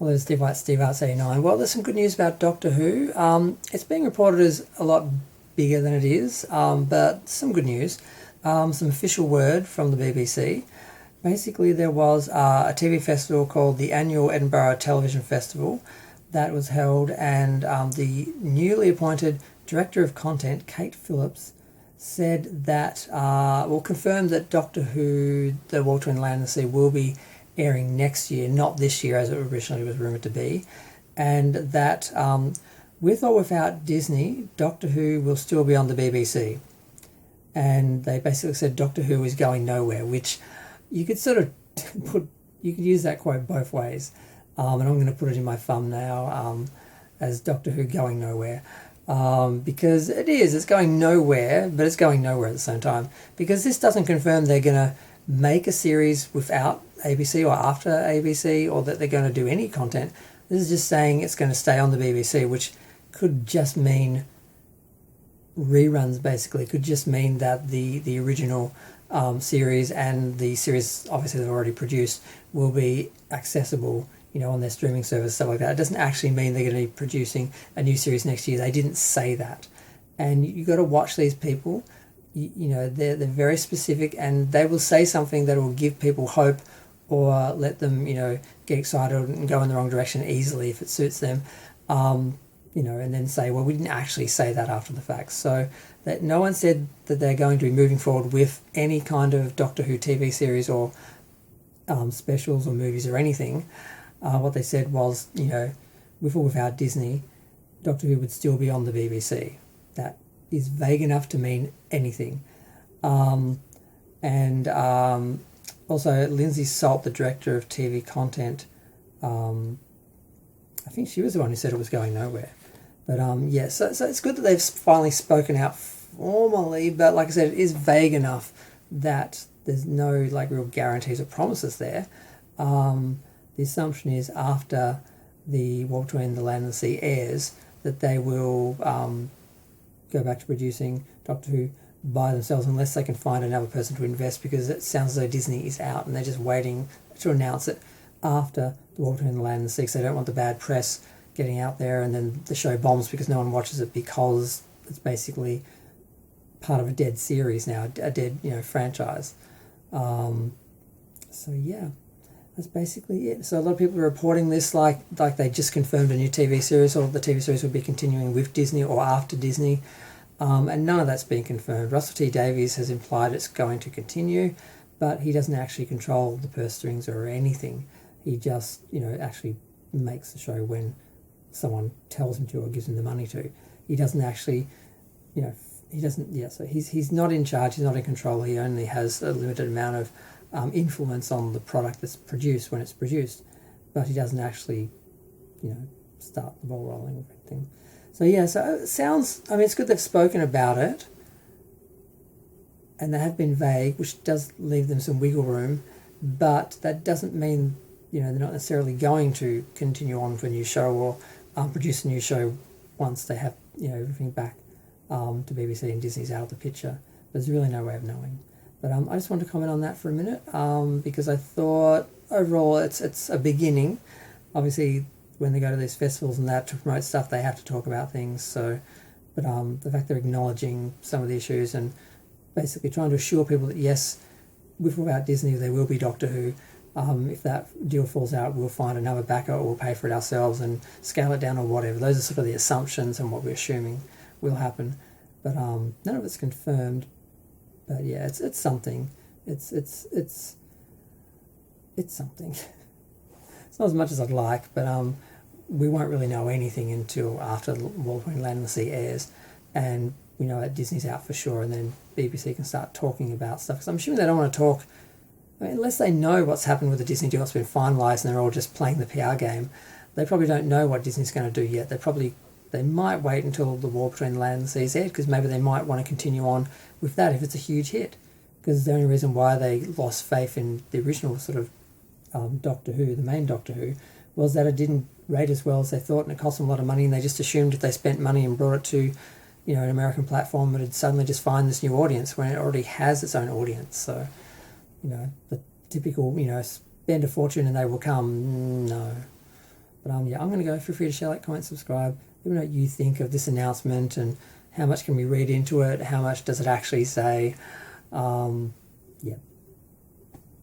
Hello, Steve White, Steve Arts 89. Well, there's some good news about Doctor Who. It's being reported as a lot bigger than it is, but some good news. Some official word from the BBC. Basically, there was a TV festival called the Annual Edinburgh Television Festival that was held, and the newly appointed Director of Content, Kate Phillips, said that, confirmed that Doctor Who, The War Between Land and the Sea, will be airing next year, not this year as it originally was rumoured to be, and that with or without Disney, Doctor Who will still be on the BBC. And they basically said Doctor Who is going nowhere, which you could sort of you could use that quote both ways. And I'm going to put it in my thumbnail as Doctor Who going nowhere. Because it's going nowhere, but it's going nowhere at the same time. Because this doesn't confirm they're going to make a series without ABC or after ABC, or that they're going to do any content. This is just saying it's going to stay on the BBC, which could just mean reruns, basically. Could just mean that the original series and the series obviously they've already produced will be accessible, on their streaming service, stuff like that. It doesn't actually mean they're going to be producing a new series next year. They didn't say that. And you got to watch these people. They're very specific, and they will say something that will give people hope or let them, get excited and go in the wrong direction easily if it suits them, and then say, well, we didn't actually say that after the fact. So that no one said that they're going to be moving forward with any kind of Doctor Who TV series or specials or movies or anything. What they said was, with or without Disney, Doctor Who would still be on the BBC. That is vague enough to mean anything. Also, Lindsay Salt, the director of TV content, I think she was the one who said it was going nowhere. But so it's good that they've finally spoken out formally, but like I said, it is vague enough that there's no real guarantees or promises there. The assumption is after the War Between the Land and the Sea airs that they will go back to producing Doctor Who by themselves, unless they can find another person to invest, because it sounds as though Disney is out and they're just waiting to announce it after the War Between the Land and the Sea. So they don't want the bad press getting out there and then the show bombs because no one watches it, because it's basically part of a dead series now, a dead franchise. That's basically it. So a lot of people are reporting this like they just confirmed a new TV series, or the TV series will be continuing with Disney or after Disney. And none of that's been confirmed. Russell T Davies has implied it's going to continue, but he doesn't actually control the purse strings or anything. He just, actually makes the show when someone tells him to or gives him the money to. He doesn't actually, so he's not in charge, he's not in control. He only has a limited amount of influence on the product that's produced when it's produced, but he doesn't actually, start the ball rolling or anything. So it sounds, it's good they've spoken about it, and they have been vague, which does leave them some wiggle room, but that doesn't mean, they're not necessarily going to continue on with a new show or produce a new show once they have, everything back to BBC and Disney's out of the picture. There's really no way of knowing. But I just wanted to comment on that for a minute, because I thought overall it's a beginning. Obviously, when they go to these festivals and that to promote stuff, they have to talk about things. So, but the fact they're acknowledging some of the issues and basically trying to assure people that yes, with or without Disney, there will be Doctor Who. If that deal falls out, we'll find another backer or we'll pay for it ourselves and scale it down or whatever. Those are sort of the assumptions and what we're assuming will happen. But none of it's confirmed. But yeah, it's something. It's something. It's not as much as I'd like, but we won't really know anything until after the War Between Land and the Sea airs, and we know that Disney's out for sure, and then BBC can start talking about stuff. Because I'm assuming they don't want to talk, unless they know what's happened with the Disney deal, it's been finalised, and they're all just playing the PR game. They probably don't know what Disney's going to do yet. They might wait until the War Between Land and the Sea is aired, because maybe they might want to continue on with that if it's a huge hit. Because the only reason why they lost faith in the original sort of Doctor Who, the main Doctor Who, was that it didn't rate as well as they thought, and it cost them a lot of money, and they just assumed if they spent money and brought it to an American platform, it would suddenly just find this new audience when it already has its own audience. So, the typical, spend a fortune and they will come, no. yeah, I'm going to go. Feel free to share, like, comment, subscribe. Let me know what you think of this announcement and how much can we read into it. How much does it actually say?